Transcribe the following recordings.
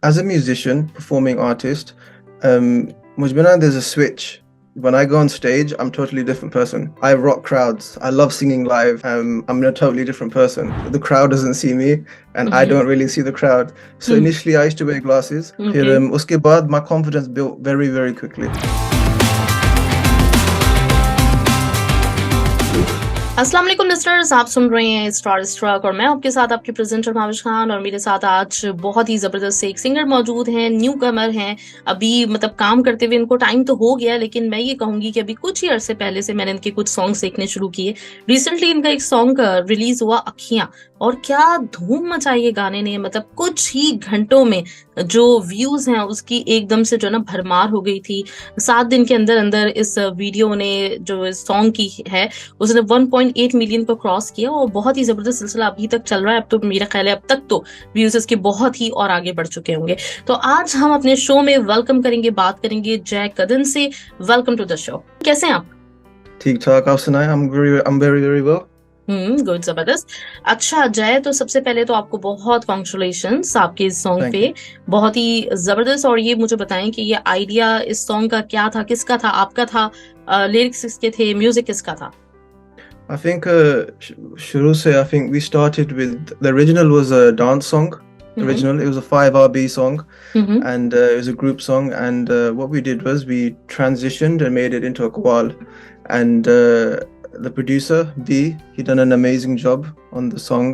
as a musician, performing artist, मुझ में ना there's a switch. When I go on stage, I'm totally different person. I rock crowds. I love singing live. I'm a totally different person. The crowd doesn't see me, and I don't really see the crowd. So initially, I used to wear glasses. फिर उसके बाद my confidence built very, very quickly. अस्सलाम वालेकुम listeners, आप सुन रहे हैं starstruck और मैं आपके साथ आपके प्रेजेंटर माविश खान। और मेरे साथ आज बहुत ही जबरदस्त एक सिंगर मौजूद हैं, न्यू कमर हैं। अभी मतलब काम करते हुए इनको टाइम तो हो गया, लेकिन मैं ये कहूंगी कि अभी कुछ ही अरसे पहले से मैंने इनके कुछ सॉन्ग्स देखने शुरू किए। रिसेंटली इनका एक सॉन्ग रिलीज हुआ अखियां, और क्या धूम मचाई है गाने ने। मतलब कुछ ही घंटों में जो व्यूज हैं उसकी एकदम से जो ना भरमार हो गई थी। 7 दिन के अंदर अंदर इस वीडियो ने जो इस सॉन्ग की है उसने 1.8 मिलियन को क्रॉस किया, और बहुत ही जबरदस्त सिलसिला अभी तक चल रहा है। अब तो मेरा ख्याल है अब तक तो व्यूज इसके बहुत ही और आगे बढ़ चुके होंगे। तो आज हम अपने शो में वेलकम करेंगे, बात करेंगे जय कदन से। Welcome to the show. कैसे हैं आप? ठीक ठाक, आप सुनाएं? I'm very very well. Good, जबरदस्त। अच्छा जय, तो सबसे पहले तो आपको बहुत कॉन्ग्रेचुलेशंस आपके इस सॉन्ग Thank पे, you. बहुत ही जबरदस्त। और ये मुझे बताएं कि ये आइडिया इस सॉन्ग का क्या था, किसका था? आपका था? लिरिक्स किसके थे? म्यूजिक किसका था? I think शुरू से I think we started with the original was a dance song. Original, it was a 5 RB song, and it was a group song. And what we did was we transitioned and made it into a qawwal. And the producer B, he done an amazing job on the song.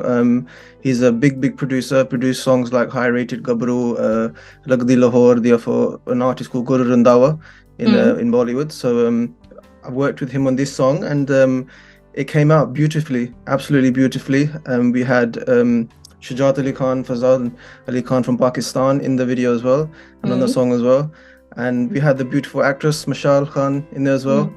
He's a big producer. Produced songs like High Rated Gabru, Lagdi Lahore, therefore an artist called Guru Randawa in Bollywood. So I worked with him on this song, and it came out beautifully, absolutely beautifully. We had Shujat Ali Khan, Fazal Ali Khan from Pakistan in the video as well, and on the song as well. And we had the beautiful actress Mashal Khan in there as well.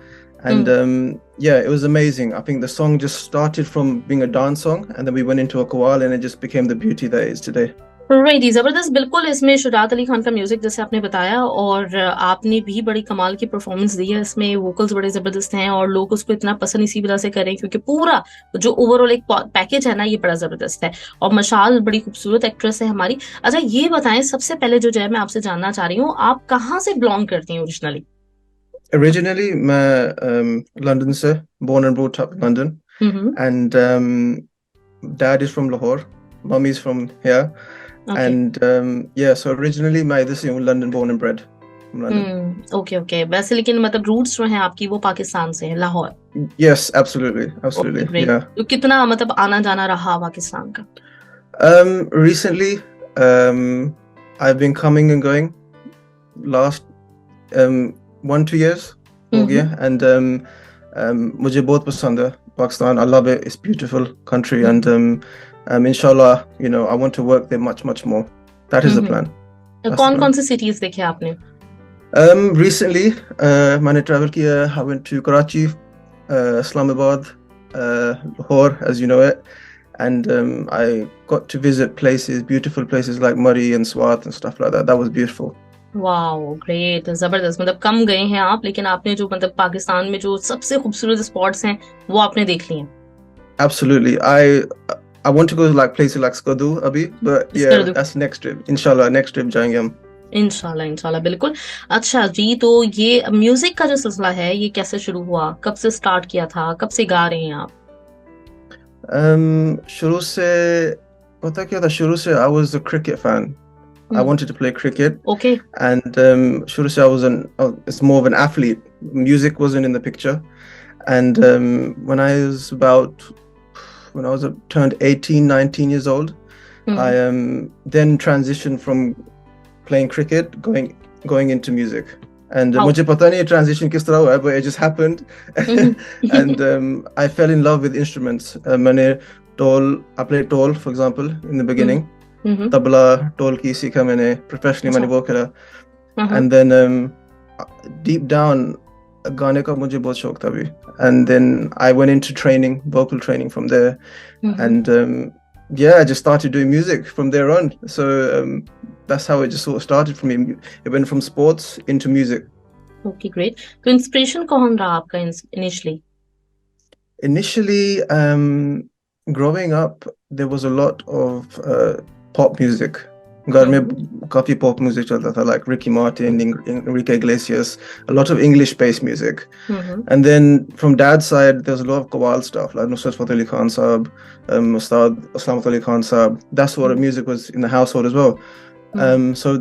And yeah, it was amazing. I think the song just started from being a dance song, and then we went into a qawwal, and it just became the beauty that it is today. Right, जबरदस्त। बिल्कुल, इसमें शुजात अली खान का music जैसे आपने बताया, और आपने भी बड़ी कमाल की परफॉर्मेंस दी है इसमें। वोकल्स बड़े जबरदस्त हैं और लोग उसको इतना पसंद इसी वजह से करें क्योंकि पूरा जो ओवरऑल एक पैकेज है ना, ये बड़ा जबरदस्त है। और मशाल बड़ी खूबसूरत एक्ट्रेस है हमारी। अच्छा ये बताएं, सबसे पहले जो है मैं आपसे जानना चाह रही हूँ, आप कहाँ से बिलोंग करती हैं ओरिजिनली? Originally, मैं London से, born and brought up in London, and dad is from Lahore, mummy's from here. Okay. And yeah, so originally मैं इधर से हूँ, London born and bred from London. Okay. वैसे लेकिन मतलब रूट्स जो हैं आपकी वो पाकिस्तान से हैं, Lahore? Yes, absolutely. Okay, Yeah. तो कितना मतलब आना जाना रहा पाकिस्तान का? Recently, I've been coming and going. Last 1-2 years हो गया, and मुझे बहुत पसंद है Pakistan. I love it. It's a beautiful country, and inshallah, I want to work there much more. That is the plan. कौन से सिटीज देखे आपने? Recently, मैंने travel किया. I went to Karachi, Islamabad, Lahore, as you know it, and I got to visit beautiful places like Murree and Swat and stuff like that. That was beautiful. Wow, great, जबरदस्त। मतलब कम गए हैं आप, लेकिन आपने जो मतलब पाकिस्तान में जो सबसे खूबसूरत स्पॉट्स हैं वो आपने देख लिए हैं। Absolutely. I want to go to like places like Skadu abhi, but yeah, that's next trip. Inshallah, next trip जाएंगे हम। इंशाल्लाह बिल्कुल। अच्छा जी, तो ये म्यूजिक का जो सिलसिला है ये कैसे शुरू हुआ, कब से स्टार्ट किया था, कब से गा रहे हैं आप? शुरू से पता क्या था? शुरू से I was a cricket fan. I wanted to play cricket. Okay. And शुरू से it's more of an athlete. Music wasn't in the picture. And when I was turned 18, 19 years old, I then transitioned from playing cricket going into music. And मुझे पता नहीं transition किस तरह हुआ, but it just happened. And I fell in love with instruments. I played tol, for example, in the beginning. Tabla toll की सीखा मैंने, professionally मैंने वो करा। And then deep down गाने का मुझे बहुत शौक था भी, and then I went into vocal training from there. And yeah, I just started doing music from there on. So that's how it just sort of started for me. It went from sports into music. Okay, great. तो inspiration कौन रहा आपका initially? Initially, growing up, there was a lot of pop music घर में काफी pop music चलता था, like Ricky Martin, Enrique Iglesias, a lot of English-based music. And then from dad's side, there's a lot of Qawwal stuff, like Nusrat Fateh Ali Khan Saab, Ustad Aslamat Ali Khan Saab. That sort of music was in the household as well. So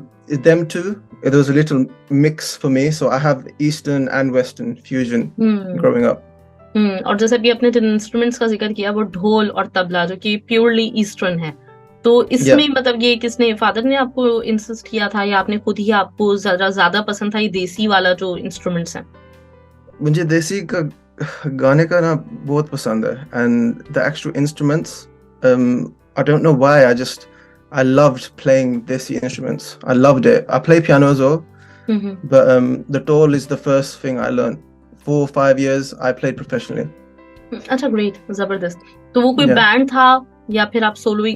them two, there was a little mix for me. So I have Eastern and Western fusion growing up. और जैसे भी अपने जिन instruments का जिक्र किया वो ढोल और तबला जो कि प्योरली ईस्टर्न है, तो इसमें मतलब ये किसने, फादर ने आपको इंसिस्ट किया था या आपने खुद ही, आपको ज्यादा पसंद था ये देसी वाला जो इंस्ट्रूमेंट्स हैं? मुझे देसी का गाने का ना बहुत पसंद है, and the actual instruments, I don't know why, I loved playing desi instruments. I loved it. I play piano as well, but the dhol is the first thing I learned. 4 or 5 years I played professionally. अच्छा, great, जबरदस्त. तो वो कोई band था या फिर आप solo ही?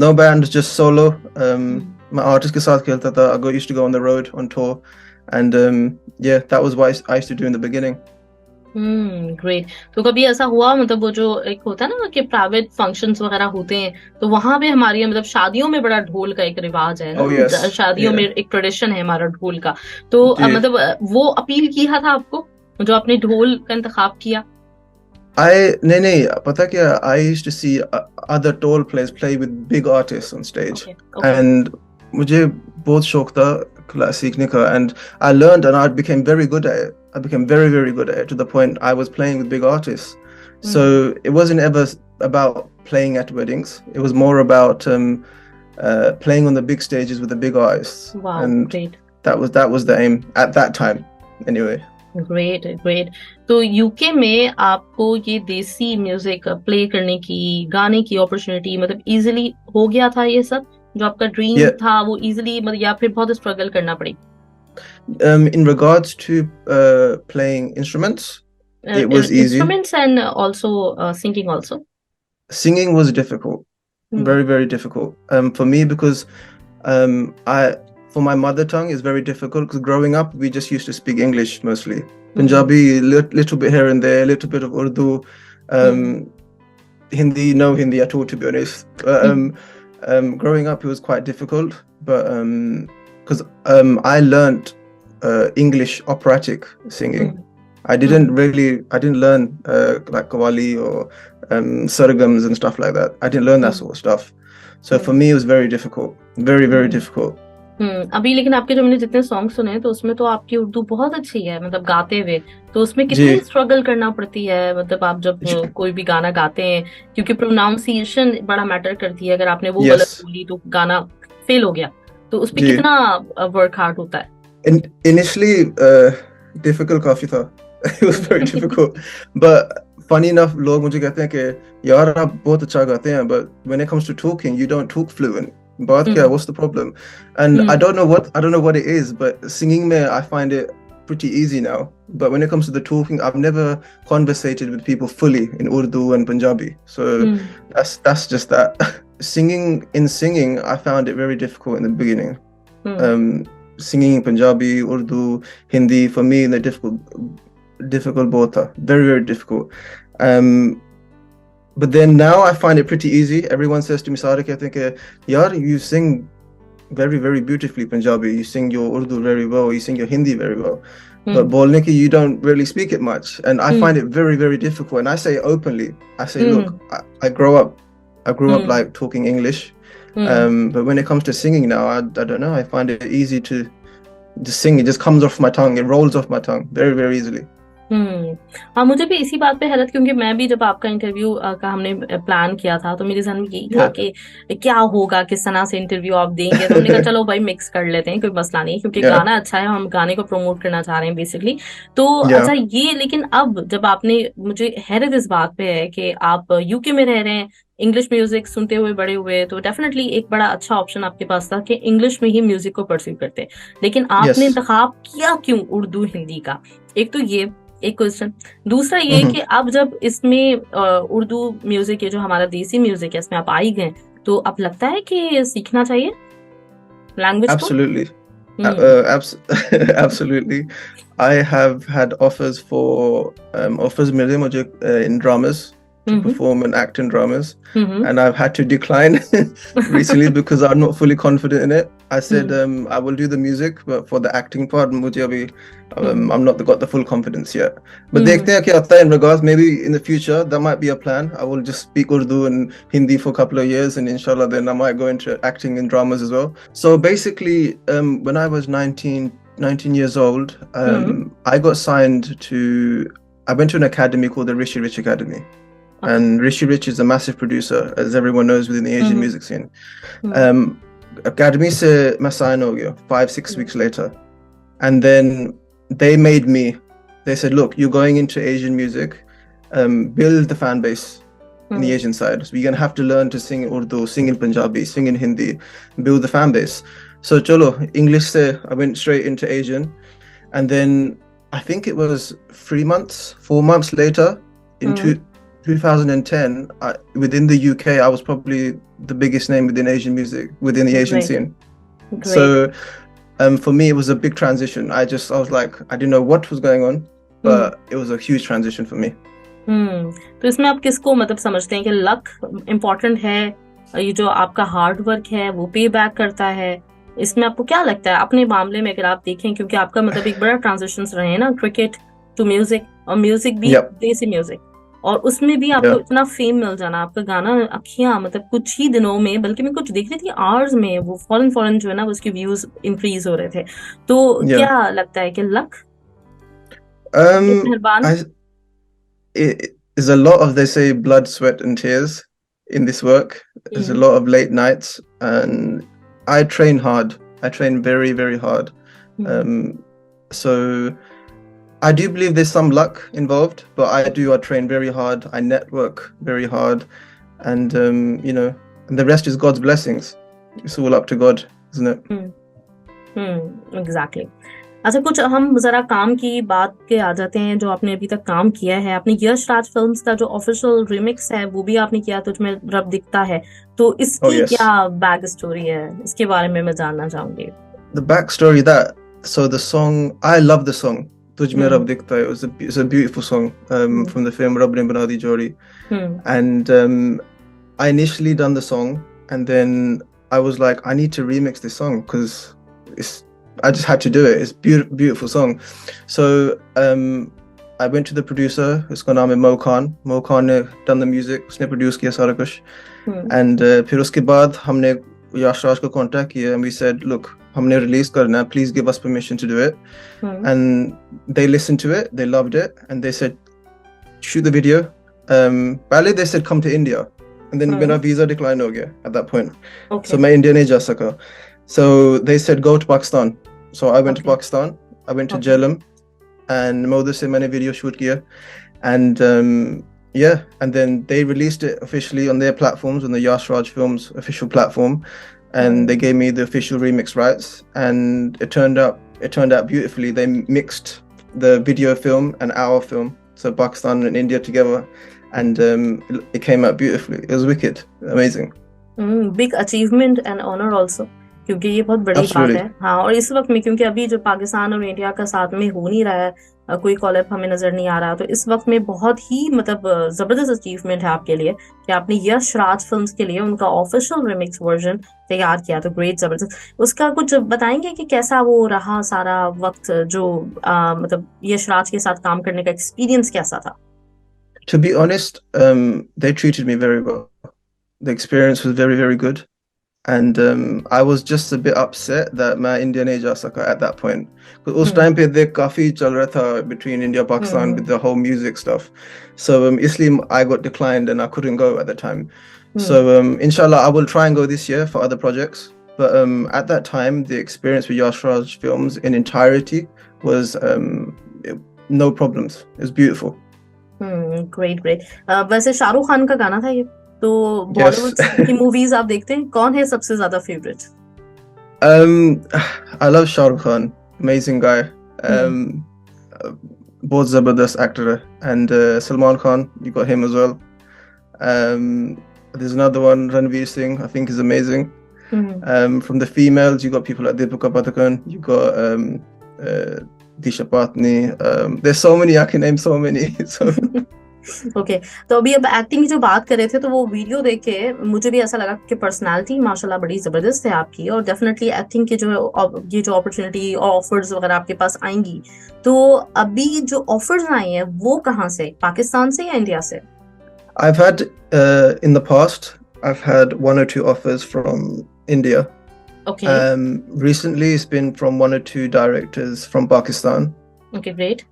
No band, just solo. मैं आर्टिस्ट के साथ खेलता था. I used to go on the road on tour, and yeah, that was what I used to do in the beginning. Great. तो कभी ऐसा हुआ, मतलब वो जो एक होता है ना कि प्राइवेट फंक्शंस वगैरह होते हैं, तो वहां पे हमारी मतलब शादियों में बड़ा ढोल का एक रिवाज है ना, शादियों में एक ट्रेडिशन है हमारा ढोल का, तो मतलब वो अपील किया था आपको जो आपने ढोल का इंतखाब किया? नहीं, पता क्या, I used to see other dhol players play with big artists on stage. Okay. And मुझे बहुत शौक था सीखने का, and I learned and I became very good at it. I became very, very good at it to the point I was playing with big artists. So it wasn't ever about playing at weddings. It was more about playing on the big stages with the big artists. Wow, and great. That was the aim at that time, anyway. Great great. तो UK में आपको ये देसी music play करने की, गाने की opportunity मतलब इजीली हो गया था? ये सब जो आपका ड्रीम था वो इजीली, मतलब या फिर बहुत स्ट्रगल करना पड़ी? In regards to playing instruments, it was easy. Instruments and also singing also. Singing was difficult, very, very difficult. For me, because for my mother tongue is very difficult, because growing up we just used to speak English mostly. Punjabi, little bit here and there, a little bit of Urdu, Hindi, no Hindi at all, to be honest. Growing up it was quite difficult, but because I learnt English operatic singing. I didn't learn like Qawwali or sargams and stuff like that. I didn't learn that sort of stuff. So for me it was very difficult, very, very difficult. अभी लेकिन आपके जो मैंने जितने song सुने तो उसमें तो आपकी उर्दू बहुत अच्छी है, मतलब गाते हुए, तो उसमें कितनी स्ट्रगल करना पड़ती है, मतलब आप जब कोई भी गाना गाते हैं, क्योंकि प्रोनाउंसिएशन बड़ा मैटर करती है, अगर आपने वो गलत बोली तो गाना फेल हो गया, तो उस पे कितना वर्क हार्ड होता है? Initially difficult काफी था. It was very difficult, but funny enough लोग मुझे कहते हैं कि यार आप बहुत अच्छा गाते हैं, but when it comes to talking you don't talk fluent. But yeah, what's the problem? And I don't know what it is, but singing mein I find it pretty easy now. But when it comes to the talking, I've never conversated with people fully in Urdu and Punjabi. So that's just that. Singing, I found it very difficult in the beginning. Singing in Punjabi, Urdu, Hindi, for me, they're difficult both. Very, very difficult. But then now I find it pretty easy. Everyone says to me, Sara, I think, yaar, you sing very, very beautifully Punjabi. You sing your Urdu very well. You sing your Hindi very well. But bolne ki, you don't really speak it much. And I find it very, very difficult. And I say openly, I say, look, I grew up like talking English. But when it comes to singing now, I don't know. I find it easy to sing. It just comes off my tongue. It rolls off my tongue very, very easily. हाँ, मुझे भी इसी बात पे हैरत, क्योंकि मैं भी जब आपका इंटरव्यू का हमने प्लान किया था तो मेरे ज़हन में यही था कि क्या होगा, किस तरह से इंटरव्यू आप देंगे, तो हमने कहा चलो भाई मिक्स कर लेते हैं, कोई मसला नहीं, क्योंकि गाना अच्छा है, हम गाने को प्रमोट करना चाह रहे हैं बेसिकली. तो अच्छा ये, लेकिन अब जब आपने, मुझे हैरत इस बात पे है कि आप यूके में रह रहे हैं, इंग्लिश म्यूजिक सुनते हुए बड़े हुए, तो डेफिनेटली एक बड़ा अच्छा ऑप्शन आपके पास था कि इंग्लिश में ही म्यूजिक को परस्यू करते, लेकिन आपने इंतखाब किया क्यों उर्दू हिंदी का? एक तो ये एक क्वेश्चन. दूसरा ये कि अब जब इसमें उर्दू म्यूजिक, ये जो हमारा देसी म्यूजिक है, इसमें आप आई गए, तो अब लगता है कि सीखना चाहिए लैंग्वेज को? Absolutely. Absolutely. I have had offers मिले मुझे in dramas, to perform and act in dramas, and I've had to decline recently because I'm not fully confident in it. I said I will do the music, but for the acting part, I'm not got the full confidence yet. But देखते हैं क्या होता है in regards. Maybe in the future that might be a plan. I will just speak Urdu and Hindi for a couple of years, and inshallah then I might go into acting in dramas as well. So basically, when I was 19 years old, I got signed to. I went to an academy called the Rishi Rich Academy. And Rishi Rich is a massive producer, as everyone knows, within the Asian music scene. Academy se main sign ho gaya 5-6 weeks later. And then they made me, they said, look, you're going into Asian music, build the fan base in the Asian side. So you're going to have to learn to sing Urdu, sing in Punjabi, sing in Hindi, build the fan base. So chalo, English se, I went straight into Asian. And then I think it was 4 months later, in 2010, within the UK, I was probably the biggest name within Asian music, within the Asian scene. Great. So for me, it was a big transition. I was like, I didn't know what was going on, but it was a huge transition for me. तो इसमें आप किसको मतलब समझते हैं कि luck important है, ये जो आपका हार्ड वर्क है वो पे बैक करता है? इसमें आपको क्या लगता है अपने मामले में, अगर आप देखें, क्योंकि आपका मतलब एक बड़ा ट्रांजिशंस रहे हैं ना, क्रिकेट टू म्यूजिक, और म्यूजिक भी देसी म्यूजिक, और उसमें भी आपको इतना फेम मिल जाना, आपका गाना अखियां मतलब कुछ ही दिनों में, बल्कि मैं कुछ देख रही थी आवर्स में, वो फौरन जो है ना उसके व्यूज इंक्रीज हो रहे थे. तो क्या लगता है कि लक मेहरबान? There's a lot of, they say, blood, sweat and tears in this work. There's a lot of late nights, and I train hard. I train very, very hard. So I do believe there's some luck involved, but I train very hard. I network very hard, and and the rest is God's blessings. It's all up to God, isn't it? Exactly. अच्छा, कुछ हम जरा काम की बात के आ जाते हैं जो आपने अभी तक काम किया है. आपने यश राज फिल्म्स का जो ऑफिशियल रिमिक्स है वो भी आपने किया, तुझमें रब दिखता है. तो इसकी क्या बैक स्टोरी है, इसके बारे में मैं जानना चाहूंगी. The back story, so the song, I love the song Tujhme Rab Dikhta Hai. It's a beautiful song from the film Rab Ne Bana Di Jodi. And I initially done the song, and then I was like, I need to remix this song because I just had to do it. It's beautiful song. So I went to the producer, uska naam hai Mo Khan. Mo Khan ne done the music, usne produce kiya sara kuch. And फिर उसके बाद हमने यश राज को contact किया, and we said, look, हमने release करना है, please give us permission to do it. And they listened to it, they loved it, and they said, shoot the video. पहले they said come to India, and then मेरा visa decline हो गया at that point. So मैं India नहीं जा सका. So they said go to Pakistan. So I went to Pakistan. I went to Jhelum, and Modi se मैंने video shoot किया, and and then they released it officially on their platforms, on the Yash Raj Films official platform, and they gave me the official remix rights, and it turned out beautifully. They mixed the video film and our film, so Pakistan and India together, and it came out beautifully. It was wicked, amazing. Big achievement and honor also, क्योंकि ये बहुत बड़ी बात है. हाँ, और इस वक्त में क्योंकि अभी जो पाकिस्तान और इंडिया का साथ में हो नहीं रहा है, कोई कॉलअप हमें नजर नहीं आ रहा, तो इस वक्त में बहुत ही मतलब जबरदस्त अचीवमेंट है आपके लिए कि आपने यश राज फिल्म्स के लिए उनका ऑफिशियल रिमिक्स वर्जन तैयार किया. तो ग्रेट, जबरदस्त. उसका कुछ बताएंगे कि कैसा वो रहा सारा वक्त, जो मतलब यश राज के साथ काम करने का एक्सपीरियंस कैसा था? To be honest, they treated me very well. The experience was very, very good. And I was just a bit upset that मैं India नहीं जा सका at that point. Because उस time पे देख काफी चल रहा था between India and Pakistan with the whole music stuff. So इसलिए I got declined and I couldn't go at the time. So inshallah I will try and go this year for other projects. But at that time the experience with Yash Raj Films in entirety was no problems. It was beautiful. Great. वैसे शाहरुख खान का गाना था ये, तो बॉलीवुड की movies आप देखते हैं, कौन है सबसे ज्यादा favourite? I love Shah Rukh Khan, amazing guy. बहुत जबरदस्त actor है. And Salman Khan, you got him as well. There's another one, Ranveer Singh, I think is amazing. From the females, you got people like Deepika Padukone, you got Disha Patni. There's so many, I can name so many. So okay तो अभी अब acting की जो बात कर रहे थे तो वो वीडियो देख के मुझे भी ऐसा लगा कि पर्सनालिटी माशाल्लाह बड़ी जबरदस्त है आपकी और डेफिनेटली एक्टिंग के जो ये जो अपॉर्चुनिटी और ऑफर्स वगैरह आपके पास आएंगी तो अभी जो ऑफर्स आई हैं वो कहाँ से पाकिस्तान से या इंडिया से I've had in the past, I've had one or two offers from India. Okay Recently, it's been from one or two directors from Pakistan. Okay great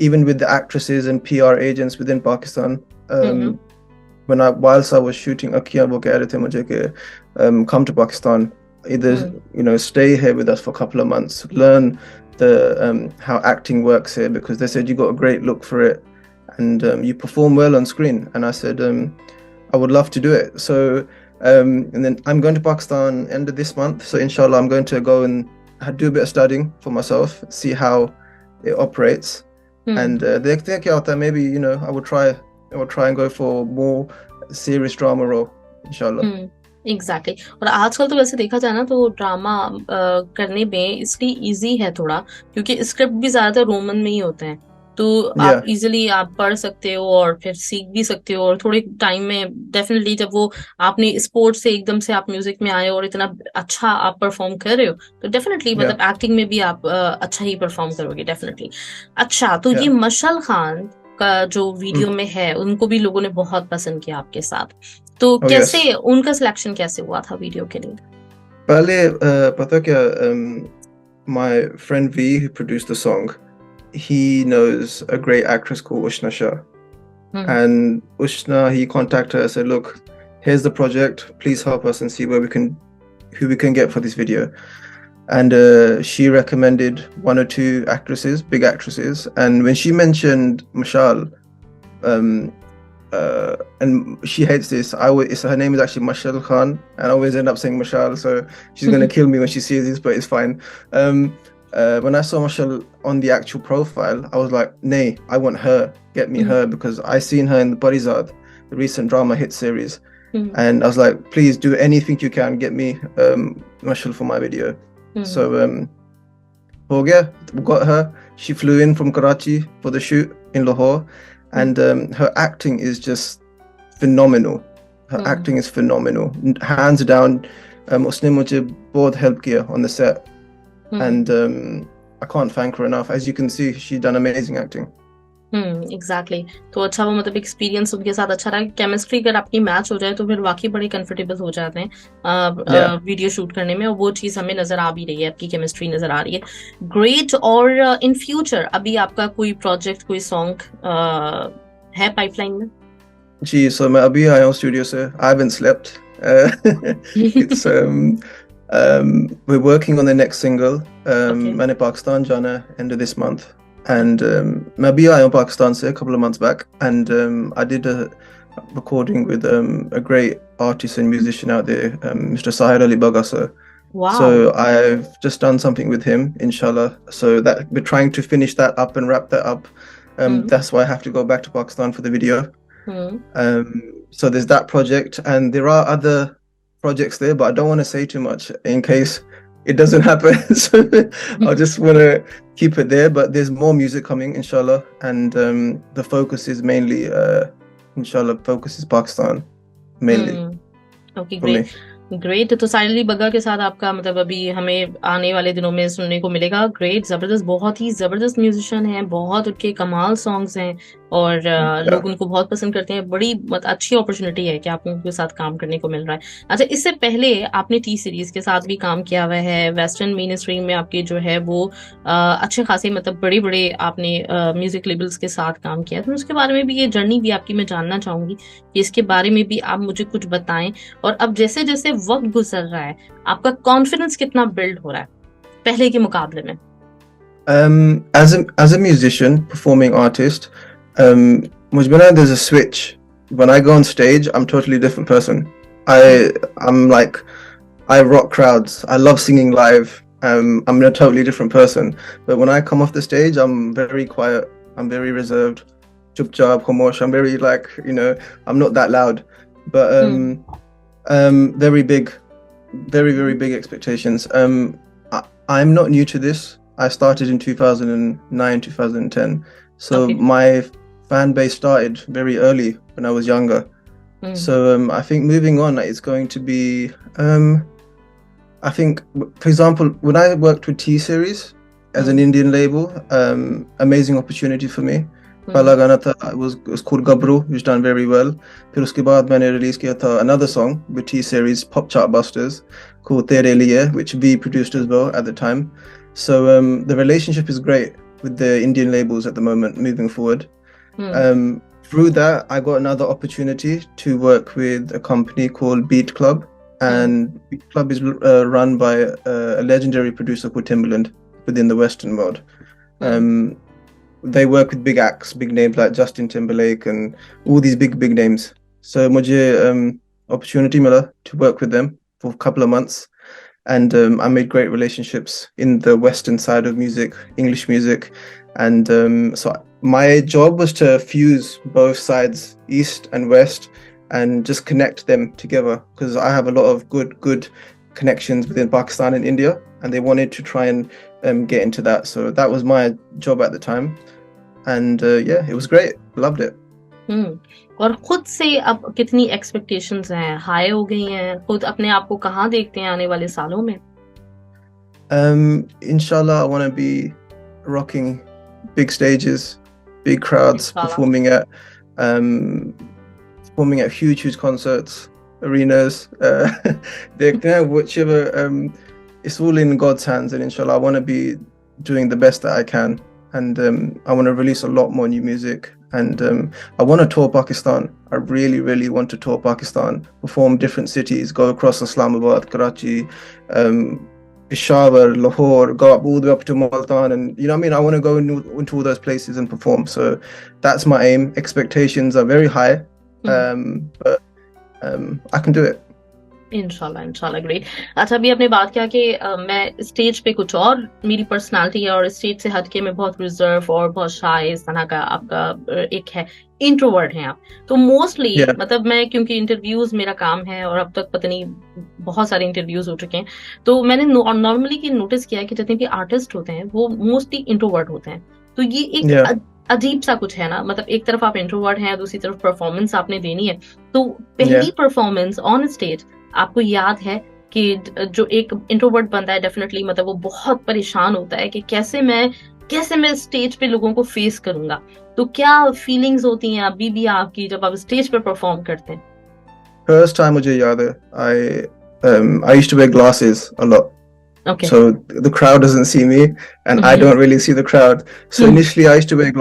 Even with the actresses and PR agents within Pakistan. Whilst I was shooting Ankhiyaan, वो कह रहे थे मुझे कि come to Pakistan, either stay here with us for a couple of months, learn the how acting works here, because they said you got a great look for it and you perform well on screen. And I said I would love to do it. So and then I'm going to Pakistan end of this month, so inshallah I'm going to go and do a bit of studying for myself, see how it operates. And देखते हैं क्या होता है. Maybe I would try and go for more serious drama role, inshallah. Exactly और आजकल तो वैसे देखा जाए ना तो ड्रामा करने में इसलिए इजी है थोड़ा क्योंकि स्क्रिप्ट भी ज्यादातर रोमन में ही होते हैं तो आप इजीली आप पढ़ सकते हो और फिर सीख भी सकते हो और थोड़े टाइम में डेफिनेटली जब वो आपने स्पोर्ट्स से एकदम से आप म्यूजिक में आए और इतना अच्छा आप परफॉर्म कर रहे हो तो डेफिनेटली मतलब एक्टिंग में भी आप अच्छा ही परफॉर्म करोगे डेफिनेटली अच्छा तो ये मशाल खान का जो वीडियो में है उनको भी लोगों ने बहुत पसंद किया आपके साथ तो कैसे उनका सिलेक्शन कैसे हुआ था वीडियो के लिए पहले पता क्या my friend V who produced the song, he knows a great actress called Ushna Shah. And Ushna, he contacted her and said, look, here's the project, please help us and see who we can get for this video. And she recommended one or two actresses, big actresses. And when she mentioned Mashal, and she hates this, her name is actually Mashal Khan, and I always end up saying Mashal, so she's going to kill me when she sees this, but it's fine. When I saw Mashal on the actual profile, I was like, nay, I want her, get me her, because I seen her in the Parizad, the recent drama hit series. And I was like, please do anything you can, get me Mashal for my video. So ho gaya, we got her. She flew in from Karachi for the shoot in Lahore, and her acting is just phenomenal. Her acting is phenomenal, hands down. Usne mujhe bahut help kiya on the set. And I can't thank her enough. As you can see, she's done amazing acting. Exactly तो अच्छा वो मतलब experience उनके साथ अच्छा रहा chemistry अगर आपकी मैच हो जाए तो फिर वाकई बड़े कंफर्टेबल हो जाते हैं वीडियो शूट करने में और वो चीज हमें नजर आ भी रही है आपकी केमिस्ट्री नजर आ रही है ग्रेट और इन फ्यूचर अभी आपका कोई प्रोजेक्ट कोई सॉन्ग है पाइपलाइन में जी सो मैं अभी आया हूँ स्टूडियो से I haven't slept it's we're working on the next single. मैंने पाकिस्तान जाना है end of this month. And मैं अभी आया हूँ पाकिस्तान से a couple of months back, and I did a recording with a great artist and musician out there, Mr. Sahir Ali Bagasa. Wow. So I've just done something with him, inshallah. So that we're trying to finish that up and wrap that up. That's why I have to go back to Pakistan for the video. So there's that project, and there are other projects there, but I don't want to say too much in case it doesn't happen. So I just want to keep it there, but there's more music coming, inshallah, and the focus is mainly inshallah focus is Pakistan mainly. Okay, great. Great तो साहिर अली बग्गा के साथ आपका मतलब अभी हमें आने वाले दिनों में सुनने को मिलेगा ग्रेट जबरदस्त बहुत ही जबरदस्त म्यूजिशियन है बहुत उनके कमाल सॉन्ग्स हैं और लोग उनको बहुत पसंद करते हैं बड़ी अच्छी अपॉर्चुनिटी है कि आपको उनके साथ काम करने को मिल रहा है अच्छा इससे पहले आपने टी सीरीज के साथ भी काम किया हुआ है वेस्टर्न मेन स्ट्रीम में आपके जो है वो अच्छे खासे मतलब बड़े बड़े आपने म्यूजिक लेबल्स के साथ काम किया तो उसके बारे में भी ये जर्नी भी आपकी मैं जानना चाहूंगी कि इसके बारे में भी आप मुझे कुछ बताएं और अब जैसे जैसे वक्त गुजर रहा है आपका कॉन्फिडेंस कितना बिल्ड हो रहा है पहले के मुकाबले में as a musician performing artist मुझ में ना there's a switch when I go on stage I'm totally different person I'm like I rock crowds I love singing live I'm a totally different person but when I come off the stage I'm very quiet I'm very reserved chup chap khamosh I'm very like I'm not that loud but very very big expectations I'm not new to this I started in 2009 2010 so my fan base started very early when I was younger. So I think moving on is going to be, I think, for example, when I worked with T Series as an Indian label, amazing opportunity for me. पहला गाना था, it was called Gabru, which done very well. फिर उसके बाद मैंने release किया था another song with T Series Pop Chart Busters called Tere Liye, which V produced as well at the time. So the relationship is great with the Indian labels at the moment, moving forward. Through that, I got another opportunity to work with a company called Beat Club, and Beat Club is run by a legendary producer called Timbaland within the Western world. They work with big acts, big names like Justin Timberlake and all these big names. So मुझे opportunity मिला to work with them for a couple of months, and I made great relationships in the Western side of music, English music, and so my job was to fuse both sides, East and West, and just connect them together, because I have a lot of good connections within Pakistan and India, and they wanted to try and get into that. So that was my job at the time, and yeah, it was great. Loved it. और खुद से अब कितनी expectations हैं, high हो गई हैं? खुद अपने आप को कहाँ देखते हैं आने वाले सालों में? Inshallah, I want to be rocking big stages, big crowds, performing at huge concerts, arenas. Whichever, it's all in God's hands, and inshallah, I want to be doing the best that I can, and I want to release a lot more new music, and I want to tour Pakistan. I really want to tour Pakistan, perform different cities, go across Islamabad, Karachi, Peshawar, Lahore, go up all the way up to Multan, and you know what I mean? I want to go into all those places and perform. So that's my aim. Expectations are very high, but I can do it. इंशाल्लाह great. अच्छा, अभी आपने बात किया कि मैं stage पे कुछ और मेरी पर्सनालिटी है और स्टेज से हटके मैं बहुत रिजर्व और बहुत शाय इस तरह का आपका एक है, इंट्रोवर्ट हैं आप. तो मोस्टली मतलब मैं, क्योंकि इंटरव्यूज मेरा काम है और अब तक पता नहीं बहुत सारे इंटरव्यूज हो चुके हैं, तो मैंने नॉर्मली की नोटिस किया है कि जितने भी आर्टिस्ट होते हैं वो मोस्टली इंट्रोवर्ट होते हैं. तो ये एक अजीब सा कुछ है ना, मतलब एक तरफ आप इंट्रोवर्ट हैं, दूसरी तरफ परफॉर्मेंस आपने देनी है. तो पहली परफॉर्मेंस ऑन स्टेज आपको याद है कि जो एक इंट्रोवर्ट बंदा है डेफिनेटली मतलब वो बहुत परेशान होता है कि कैसे मैं स्टेज पे लोगों को फेस करूंगा. तो क्या फीलिंग्स होती हैं अभी भी आपकी जब आप स्टेज पे परफॉर्म करते हैं? First time मुझे याद है, I used to wear glasses a lot. Okay. So the crowd doesn't see me, and I don't really see the crowd. So initially I used to wear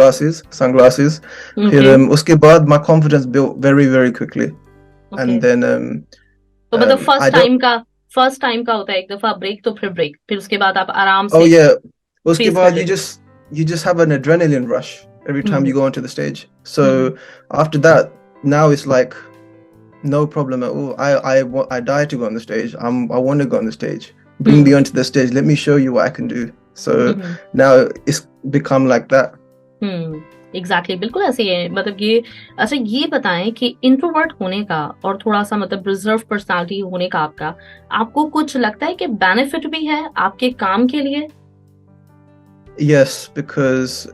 sunglasses. फिर उसके बाद my confidence built very quickly. Okay. And then तो मतलब first time का होता है, एक दफा ब्रेक तो फिर ब्रेक, फिर उसके बाद आप आराम से. Oh yeah, उसके बाद you just have an adrenaline rush every time you go onto the stage. So after that, now it's like no problem at all. I die to go on the stage. I want to go on the stage. Bring me onto the stage. Let me show you what I can do. So now it's become like that. Exactly बिल्कुल ऐसे ही है. मतलब ये अच्छा, ये बताएं कि introvert होने का और थोड़ा सा मतलब रिजर्व पर्सनालिटी होने का आपको कुछ लगता है कि बेनिफिट भी है आपके काम के लिए? Yes, because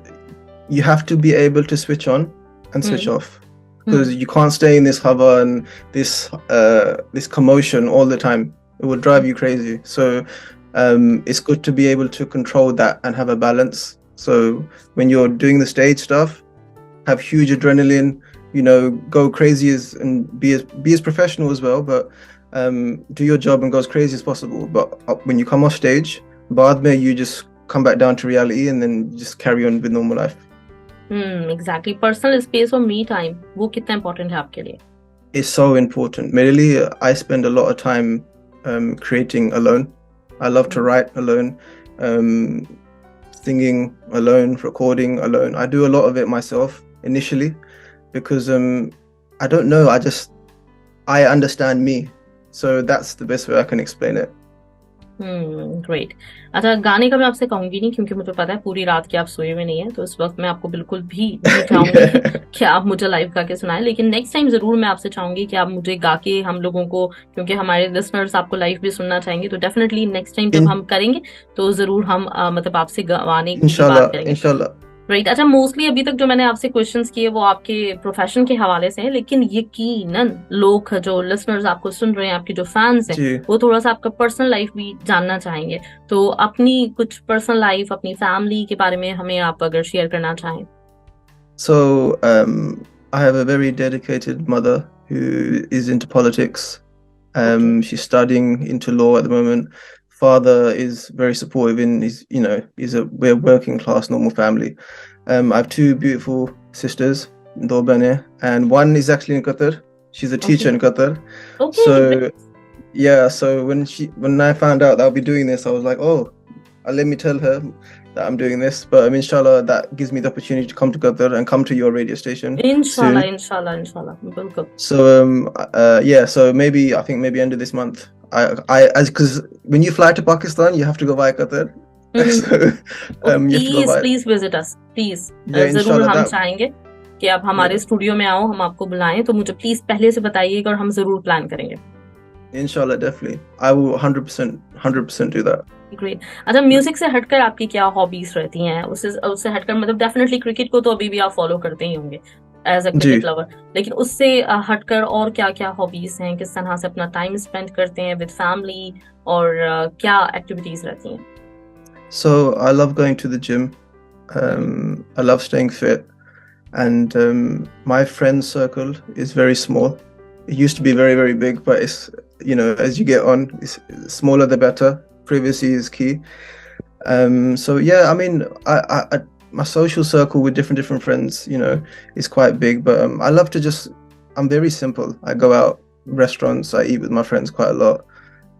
you have to be able to switch on and switch off, because you can't stay in this hover and this commotion all the time. It will drive you crazy. So it's good to be able to control that and have a balance. So when you're doing the stage stuff, have huge adrenaline, go crazy and be as professional as well, but do your job and go as crazy as possible. But when you come off stage, बाद में you just come back down to reality and then just carry on with normal life. Exactly. Personal space or me time, वो कितना important है आपके लिए? It's so important. मेरे लिए, I spend a lot of time creating alone. I love to write alone. Singing alone, recording alone. I do a lot of it myself initially because I don't know, I understand me. So that's the best way I can explain it. Great. अच्छा, गाने का मैं आपसे कहूंगी नहीं क्योंकि मुझे पता है पूरी रात की आप सोए हुए नहीं है, तो इस वक्त मैं आपको बिल्कुल भी नहीं चाहूंगी कि आप मुझे लाइव गा के सुनाएं. लेकिन नेक्स्ट टाइम जरूर मैं आपसे चाहूंगी कि आप मुझे गा के हम लोगों को, क्योंकि हमारे लिसनर्स आपको लाइव भी सुनना चाहेंगे, तो डेफिनेटली नेक्स्ट टाइम जब हम करेंगे तो जरूर हम मतलब आपसे गाने की बात करेंगे. राइट। अच्छा, मोस्टली अभी तक जो मैंने आपसे क्वेश्चंस किए वो आपके प्रोफेशन के हवाले से हैं, लेकिन यकीनन लोग जो लिसनर्स आपको सुन रहे हैं, आपके जो फैंस हैं, जी। वो थोड़ा सा आपका पर्सनल लाइफ भी जानना चाहेंगे। तो अपनी कुछ पर्सनल लाइफ, अपनी फैमिली के बारे में हमें आप अगर शेयर करना चाहें। So, I have a very dedicated mother who is into politics. Okay. She's studying into law at the moment. Father is very supportive in we're working class normal family. I have two beautiful sisters, Bane, and one is actually in Qatar. She's a okay. teacher in Qatar. Okay. So yeah, so when I found out that I'll be doing this, I was like, oh, let me tell her that I'm doing this. But inshallah, that gives me the opportunity to come to Qatar and come to your radio station इंशाल्लाह, soon. इंशाल्लाह, इंशाल्लाह, बिल्कुल। So yeah, so I think maybe end of this month. As because when you fly to Pakistan, you have to go via Qatar. So okay, you have to go please via please visit us, please. yeah, जरूर inshallah हम that चाहेंगे कि आप हमारे yeah, studio में आओ, हम आपको बुलाएं, तो मुझे प्लीज पहले से बताइएगा और हम जरूर प्लान करेंगे। inshallah definitely. I will 100% do that. Great. अच्छा, म्यूजिक से हटकर आपकी क्या हॉबीज रहती हैं? उससे हटकर मतलब डेफिनेटली क्रिकेट को तो अभी भी आप फॉलो करते ही होंगे एज अ क्रिकेट जी। लवर, लेकिन उससे हटकर और क्या क्या हॉबीज हैं? किस तरह से अपना टाइम स्पेंड करते हैं विद फैमिली, और क्या एक्टिविटीज रहती हैं? So I love going to the gym. I love staying fit, and my friend circle is very small. It used to be very, very big, but it's as you get on, it's smaller the better. Privacy is key. So yeah, I mean, I my social circle with different friends, is quite big. But I love to I'm very simple. I go out restaurants. I eat with my friends quite a lot,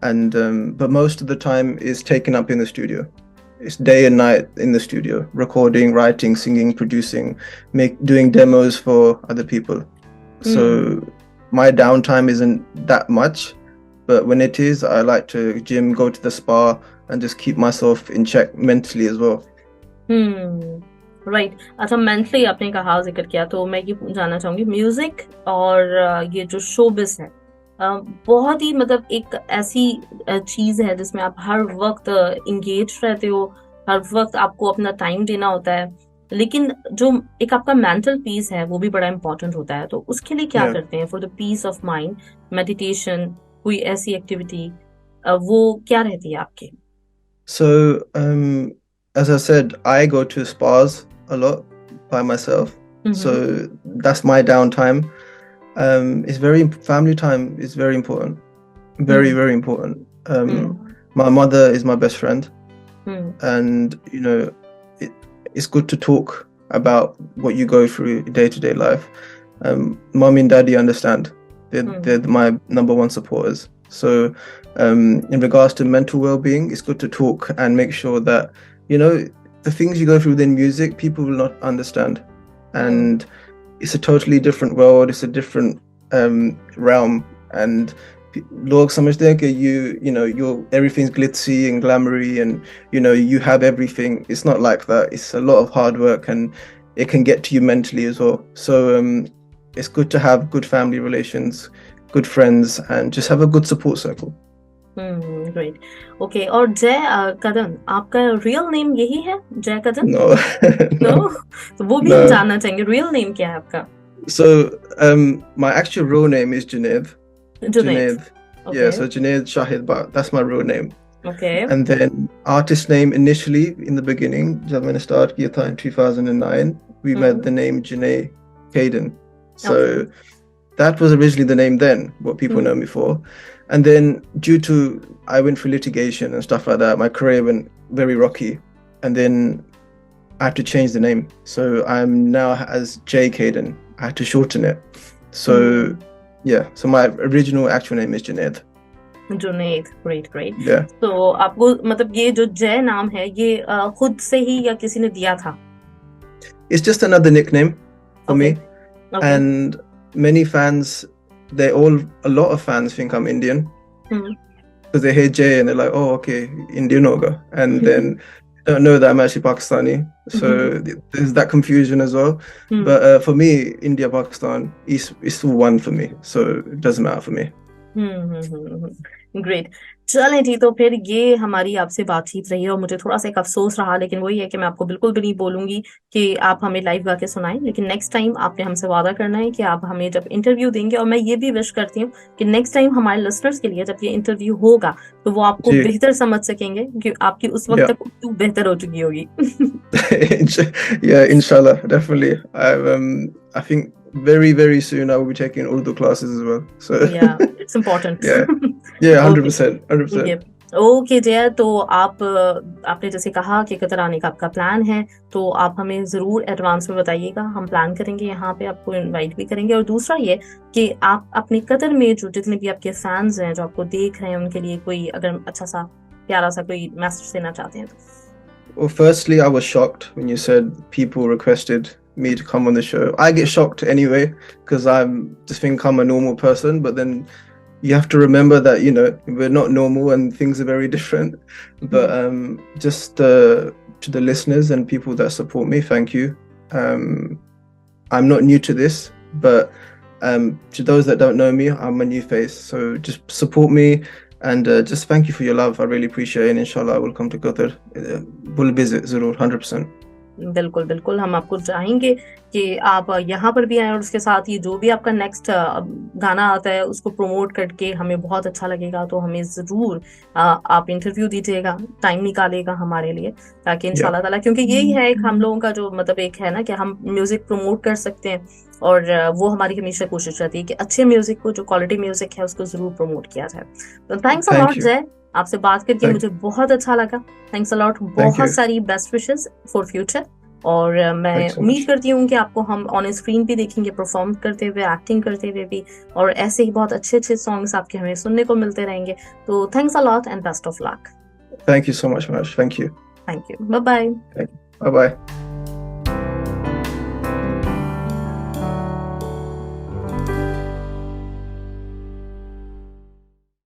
and but most of the time is taken up in the studio. It's day and night in the studio, recording, writing, singing, producing, doing demos for other people. So my downtime isn't that much, but when it is, I like to gym, go to the spa, and just keep myself in check mentally as well. Right. अच्छा, mentally आपने कहा, जिक्र किया, तो मैं ये जानना चाहूंगी, म्यूजिक और ये जो शोबिस है, बहुत ही मतलब एक ऐसी चीज है जिसमें आप हर वक्त इंगेज रहते हो, हर वक्त आपको अपना टाइम देना होता है, लेकिन जो एक आपका मेंटल पीस है वो भी बड़ा इंपॉर्टेंट होता है। तो उसके लिए क्या Yeah. करते हैं? For the peace of mind, meditation, कोई ऐसी एक्टिविटी वो क्या रहती है आपकी? So, as I said, I go to spas a lot by myself. So that's my downtime. Family time is very important. Very, very important. My mother is my best friend. And, it's good to talk about what you go through day-to-day life. Mom and daddy understand. They're my number one supporters. So in regards to mental well-being, it's good to talk and make sure that, the things you go through within music, people will not understand. And it's a totally different world. It's a different realm. And log samajhte hain ki you're everything's glitzy and glamoury and you have everything. It's not like that. It's a lot of hard work, and it can get to you mentally as well. So it's good to have good family relations, good friends, and just have a good support circle. Great. Okay, और जय कदन, आपका real name यही है, जय कदन? No. No? तो वो भी हम जानना चाहेंगे, रियल नेम क्या है आपका? So my actual real name is Junaid. Junaid. Okay. Yeah, so Junaid Shahid Bhat, that's my real name. Okay. And then artist name initially in the beginning, जब मैंने start किया था in 2009, we made the name Janaye Kadn. So that was originally the name then, what people know me for. And then due to I went through litigation and stuff like that, my career went very rocky. And then I had to change the name. So I'm now as J Kadn. I had to shorten it. So yeah, so my original actual name is Junaid. Junaid, great, great. Yeah. So आपको मतलब ये जो जय नाम है, ये खुद से ही या किसी ने दिया था? It's just another nickname for me. Okay. And many fans, a lot of fans think I'm Indian because they hear Jay and they're like, oh, okay, Indian hoga, and then don't know that I'm actually Pakistani. So there's that confusion as well. But for me, India, Pakistan, it's all one for me. So it doesn't matter for me. Great. चलें जी, तो फिर ये हमारी आपसे बातचीत रही और मुझे थोड़ा सा एक अफसोस रहा, लेकिन वही है कि मैं आपको बिल्कुल भी नहीं बोलूंगी कि आप हमें लाइव गा के सुनाएं, लेकिन नेक्स्ट टाइम आपने हमसे वादा करना है कि आप हमें जब इंटरव्यू देंगे, और मैं ये भी विश करती हूँ कि नेक्स्ट टाइम हमारे लिसनर्स के लिए जब ये इंटरव्यू होगा तो वो आपको जी बेहतर समझ सकेंगे, क्योंकि आपकी उस वक्त या तक उर्दू बेहतर हो चुकी होगी। yeah, inshallah, definitely. I think very soon I will be taking Urdu classes as well. So या it's important. yeah, yeah, okay. 100%, 100%. ये ओके जय, तो आप आपने जैसे कहा कि कतर आने का आपका प्लान है, तो आप हमें जरूर एडवांस में बताइएगा, हम प्लान करेंगे, यहाँ पे आपको इनवाइट भी करेंगे। और दूसरा ये कि आप अपने कतर में जो जितने भी आपके फैंस हैं जो आपको देख रहे हैं, उनके लिए कोई अगर अच्छा सा प्यारा सा कोई मैसेज देना चाहते हैं तो। Well, firstly, I was shocked when you said people requested me to come on the show. I get shocked anyway because I'm just think I'm a normal person, but then you have to remember that we're not normal and things are very different. But just to the listeners and people that support me, thank you. I'm not new to this, but to those that don't know me, I'm a new face. So just support me and just thank you for your love. I really appreciate it. And inshallah, I will come to Qatar. We'll visit, Zarur, 100%. बिल्कुल बिल्कुल, हम आपको चाहेंगे कि आप यहाँ पर भी आए, और उसके साथ ही जो भी आपका नेक्स्ट गाना आता है उसको प्रमोट करके हमें बहुत अच्छा लगेगा। तो हमें जरूर आप इंटरव्यू दीजिएगा, टाइम निकालिएगा हमारे लिए, ताकि इंशाल्लाह ताला, क्योंकि यही है एक हम लोगों का जो मतलब एक है ना कि हम म्यूजिक प्रमोट कर सकते हैं, और वो हमारी हमेशा कोशिश रहती है कि अच्छे म्यूजिक को, जो क्वालिटी म्यूजिक है, उसको जरूर प्रमोट किया जाए। तो थैंक्स अ लॉट जय, आपसे बात करके मुझे बहुत अच्छा लगा। थैंक्स अ लॉट, बहुत सारी बेस्ट विशेस फॉर फ्यूचर, और मैं उम्मीद करती हूँ कि आपको हम ऑन स्क्रीन भी देखेंगे, परफॉर्म करते हुए, एक्टिंग करते हुए भी, और ऐसे ही बहुत अच्छे अच्छे सॉन्ग्स आपके हमें सुनने को मिलते रहेंगे। तो thanks a lot and best of luck. Thank you so much, Mash. Thank you. Thank you, bye bye. Bye bye.